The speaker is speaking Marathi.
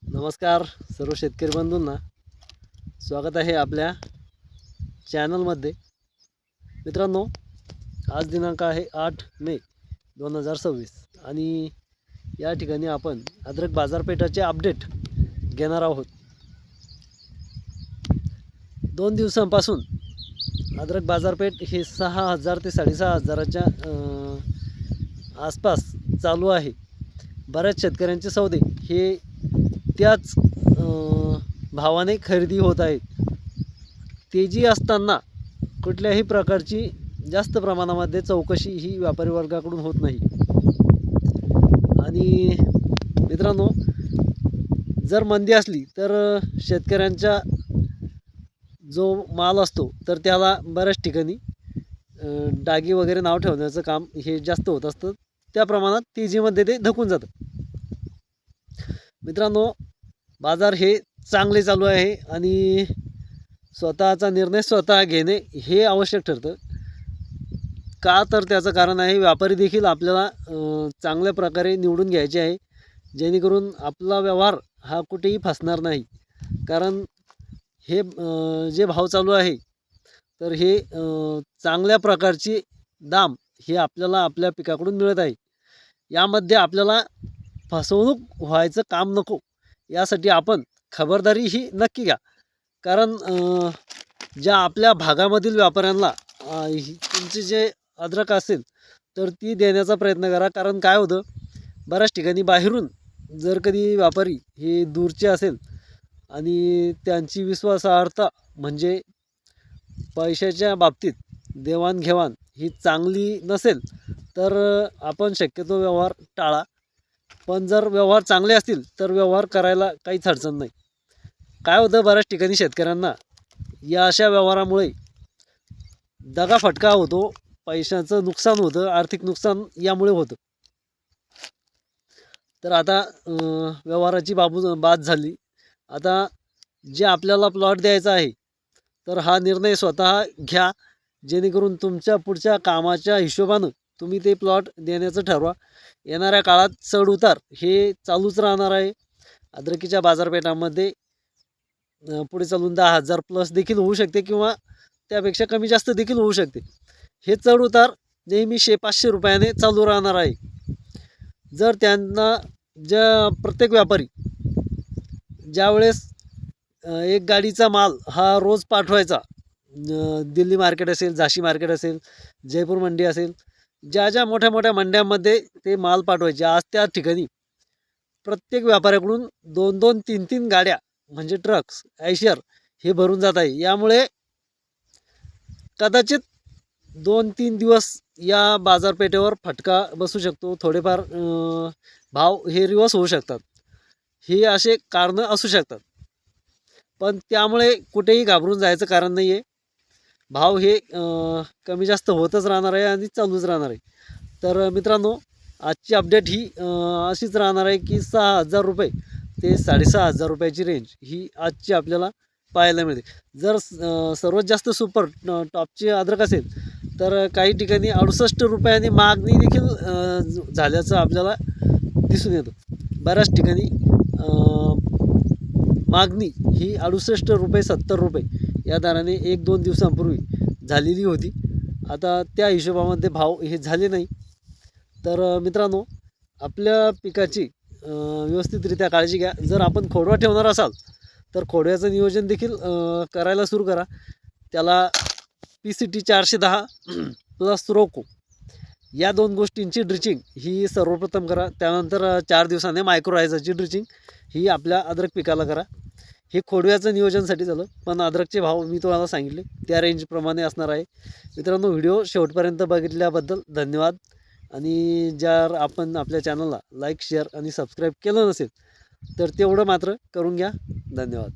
नमस्कार सर्व शेतकरी बंधूंना. स्वागत आहे आपल्या चॅनलमध्ये. मित्रांनो, आज दिनांक आहे 8 मे 2026 आणि या ठिकाणी आपण अद्रक बाजारपेठाचे अपडेट घेणार आहोत. 2 दिवसांपासून अद्रक बाजारपेठ हे 6,000 ते 6,500च्या आसपास चालू आहे. बऱ्याच शेतकऱ्यांचे सौदे हे त्याच भावाने खरेदी होत आहेत. तेजी असताना कुठल्याही प्रकारची जास्त प्रमाणामध्ये चौकशी ही व्यापारी वर्गाकडून होत नाही. आणि मित्रांनो, जर मंदी असली तर शेतकऱ्यांचा जो माल असतो तर त्याला बऱ्याच ठिकाणी डागी वगैरे नाव ठेवण्याचं काम हे जास्त होत असतं. त्या प्रमाणात तेजीमध्ये ते धकून जातं. मित्रांनो, बाजार हे चांगले चालू आहे आणि स्वतःचा निर्णय स्वतः घेणे हे आवश्यक ठरतं. का तर त्याचं कारण आहे, व्यापारी देखील आपल्याला चांगल्या प्रकारे निवडून घ्यायचे आहे, जेणेकरून आपला व्यवहार हा कुठेही फसणार नाही. कारण हे जे भाव चालू आहे तर हे चांगल्या प्रकारची दाम हे आपल्याला आपल्या पिकाकडून मिळत आहे. यामध्ये आपल्याला फसवणूक व्हायचं काम नको, यासाठी आपण खबरदारी ही नक्की घ्या. कारण ज्या आपल्या भागामधील व्यापाऱ्यांना तुमचे जे अद्रक असेल तर ती देण्याचा प्रयत्न करा. कारण काय होतं, बऱ्याच ठिकाणी बाहेरून जर कधी व्यापारी हे दूरचे असेल आणि त्यांची विश्वासार्हता म्हणजे पैशाच्या बाबतीत देवाणघेवाण ही चांगली नसेल तर आपण शक्यतो व्यवहार टाळा. पण जर व्यवहार चांगले असतील तर व्यवहार करायला काहीच अडचण नाही. काय होतं, बऱ्याच ठिकाणी शेतकऱ्यांना या अशा व्यवहारामुळे दगाफटका होतो, पैशाचं नुकसान होतं, आर्थिक नुकसान यामुळे होतं. तर आता व्यवहाराची बात झाली. आता जे आपल्याला प्लॉट द्यायचा आहे तर हा निर्णय स्वतः घ्या, जेणेकरून तुमच्या पुढच्या कामाच्या हिशोबानं तुम्ही ते प्लॉट देण्याचं ठरवा. येणाऱ्या काळात चढ उतार हे चालूच राहणार आहे. अद्रकीच्या बाजारपेठामध्ये पुढे चालून 10,000 प्लस देखील होऊ शकते किंवा त्यापेक्षा कमी जास्त देखील होऊ शकते. हे चढ उतार नेहमी 100-500 रुपयाने चालू राहणार आहे. जर त्यांना प्रत्येक व्यापारी ज्यावेळेस एक गाडीचा माल हा रोज पाठवायचा, दिल्ली मार्केट असेल, झाशी मार्केट असेल, जयपूर मंडी असेल, ज्या मोठ्या मोठ्या मंड्यांमध्ये ते माल पाठवायचे, आज त्या ठिकाणी प्रत्येक व्यापाऱ्याकडून 2-2, 3-3 गाड्या म्हणजे ट्रक्स, आयशर हे भरून जात आहे. यामुळे कदाचित 2-3 दिवस या बाजारपेठेवर फटका बसू शकतो. थोडेफार भाव हे रिवर्स होऊ शकतात. हे असे कारणं असू शकतात. पण त्यामुळे कुठेही घाबरून जायचं कारण नाही आहे. भाव हे कमी जास्त होतच राहणार आहे आणि चालूच राहणार आहे. तर मित्रांनो, आजची अपडेट ही अशीच राहणार आहे की 6,000 रुपये ते 6,500 रुपयाची रेंज ही आजची आपल्याला पाहायला मिळते. जर सर्वात जास्त सुपर टॉपचे अद्रक असेल तर काही ठिकाणी 68 रुपयाने मागणी देखील झाल्याचं आपल्याला दिसून येतं. बऱ्याच ठिकाणी मागणी ही 68 रुपये 70 रुपये या दराने 1-2 दिवसांपूर्वी झालेली होती. आता त्या हिशोबामध्ये भाव हे झाले नाही. तर मित्रांनो, आपल्या पिकाची व्यवस्थितरित्या काळजी घ्या. जर आपण खोडवा ठेवणार असाल तर खोडव्याचं नियोजन देखील करायला सुरू करा. त्याला PCT 410 प्लस रोको या 2 गोष्टींची ड्रिचिंग ही सर्वप्रथम करा. त्यानंतर 4 दिवसाने मायक्रोरायझरची ड्रिचिंग ही आपल्या अद्रक पिकाला करा. हे खोडव्याचं नियोजनसाठी झालं. पण अद्रकचे भाव मी तुम्हाला सांगितले त्या रेंजप्रमाणे असणार आहे. मित्रांनो, व्हिडिओ शेवटपर्यंत बघितल्याबद्दल धन्यवाद. आणि जर आपण आपल्या चॅनलला लाईक, शेअर आणि सबस्क्राईब केलं नसेल तर तेवढं मात्र करून घ्या. धन्यवाद.